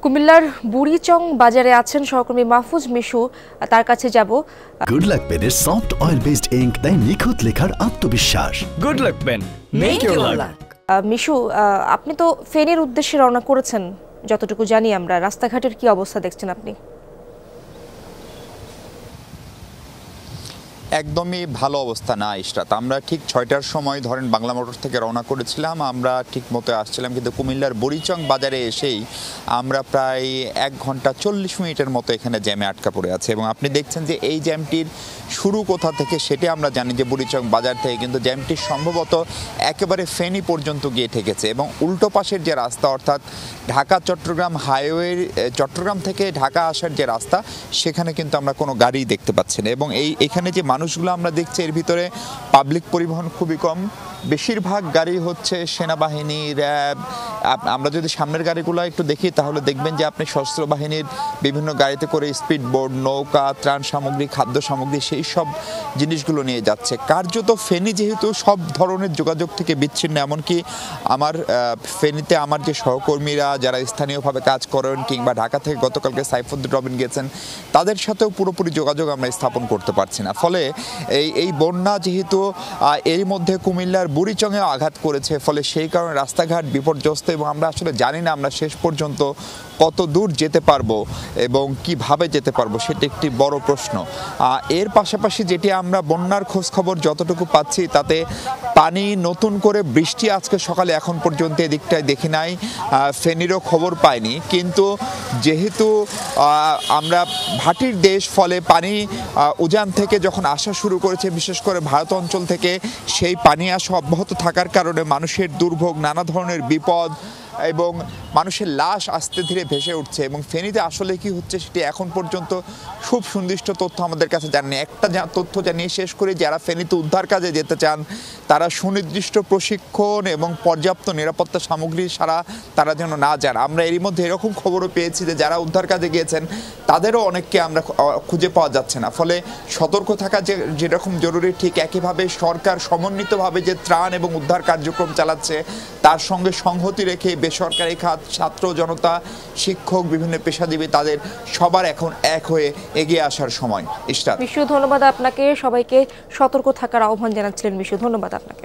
কুমিল্লার বুড়িচং বাজারে আছেন সহকর্মী মাহফুজ মিশু, তার কাছে যাব। গুড লাক পেনের সফট অয়েল বেসড ইঙ্ক তাই নিখুঁত লেখার আত্মবিশ্বাস। Good luck pen, make your luck. Mishu, আপনি তো ফেনীর উদ্দেশ্যে রওনা করেছেন, যতটুকু জানি আমরা। রাস্তাঘাটের কি অবস্থা দেখছেন আপনি? একদমই ভালো অবস্থা না ইশরাত। আমরা ঠিক 6টার সময় ধরেন বাংলা মোটর থেকে রওনা করেছিলাম, আমরা ঠিক মতো আসছিলাম, কিন্তু কুমিল্লার বুড়িচং বাজারে এসেই আমরা প্রায় 1 ঘন্টা 40 মিনিটের মতো এখানে জ্যামে আটকা পড়ে আছে। এবং আপনি দেখছেন যে এই জ্যামটির শুরু কোথা থেকে সেটা আমরা জানি যে বুড়িচং বাজার থেকে, কিন্তু জ্যামটি সম্ভবত একেবারে ফেনী পর্যন্ত গিয়ে ঠেকেছে। এবং উল্টো পাশের যে রাস্তা, অর্থাৎ ঢাকা চট্টগ্রাম হাইওয়ে, চট্টগ্রাম থেকে ঢাকা আসার যে রাস্তা, সেখানে কিন্তু আমরা কোনো গাড়ি দেখতে পাচ্ছি না। এবং এখানে যে মানুষগুলো আমরা দেখছি, এর ভিতরে পাবলিক পরিবহন খুবই কম, বেশিরভাগ গাড়ি হচ্ছে সেনাবাহিনী, র্যাব। আমরা যদি সামনের গাড়িগুলো একটু দেখি তাহলে দেখবেন যে আপনি সশস্ত্র বাহিনীর বিভিন্ন গাড়িতে করে স্পিড বোট, নৌকা, ত্রাণ সামগ্রী, খাদ্য সামগ্রী, সেই সব জিনিসগুলো নিয়ে যাচ্ছে। কার্যত ফেনী যেহেতু সব ধরনের যোগাযোগ থেকে বিচ্ছিন্ন, এমনকি আমার ফেনীতে আমার যে সহকর্মীরা যারা স্থানীয়ভাবে কাজ করেন কিংবা ঢাকা থেকে গতকালকে সাইফুদ্দিন রবিন গেছেন, তাদের সাথেও পুরোপুরি যোগাযোগ আমরা স্থাপন করতে পারছি না। ফলে এই বন্যা যেহেতু এরই মধ্যে কুমিল্লার বুড়িচংয়েও আঘাত করেছে, ফলে সেই কারণে রাস্তাঘাট বিপর্যস্ত। এবং আমরা আসলে জানি না আমরা শেষ পর্যন্ত কত দূর যেতে পারবো এবং কিভাবে যেতে পারবো, সেটা একটি বড় প্রশ্ন। এর পাশাপাশি যেটি আমরা বন্যার খোঁজ খবর যতটুকু পাচ্ছি, তাতে পানি নতুন করে বৃষ্টি আজকে সকালে এখন পর্যন্ত এদিকটায় দেখি নাই, ফেনীরও খবর পাইনি। কিন্তু যেহেতু আমরা ভাটির দেশ, ফলে পানি উজান থেকে যখন আসা শুরু করেছে, বিশেষ করে ভারত অঞ্চল থেকে, সেই পানি আসা অব্যাহত থাকার কারণে মানুষের দুর্ভোগ, নানা ধরনের বিপদ এবং মানুষের লাশ আস্তে ধীরে ভেসে উঠছে। এবং ফেনীতে আসলে কি হচ্ছে সেটি এখন পর্যন্ত খুব সুনির্দিষ্ট তথ্য আমাদের কাছে জানেন। একটা তথ্য জানিয়ে শেষ করে, যারা ফেনীতে উদ্ধার কাজে যেতে চান তারা সুনির্দিষ্ট প্রশিক্ষণ এবং পর্যাপ্ত নিরাপত্তা সামগ্রী ছাড়া তারা যেন না যান। আমরা এরই মধ্যে এরকম খবরও পেয়েছি যে যারা উদ্ধার কাজে গিয়েছেন তাদেরও অনেককে আমরা খুঁজে পাওয়া যাচ্ছে না। ফলে সতর্ক থাকা যেরকম জরুরি, ঠিক একইভাবে সরকার সমন্বিতভাবে যে ত্রাণ এবং উদ্ধার কার্যক্রম চালাচ্ছে, তার সঙ্গে সংহতি রেখে বেসরকারি খাত, ছাত্র জনতা, শিক্ষক, বিভিন্ন পেশাজীবী, তাদের সবার এখন এক হয়ে এগিয়ে আসার সময়। ইশরাত, মিশু, ধন্যবাদ আপনাকে। সবাইকে সতর্ক থাকার আহ্বান জানাচ্ছিলেন মিশু, ধন্যবাদ আপনাকে।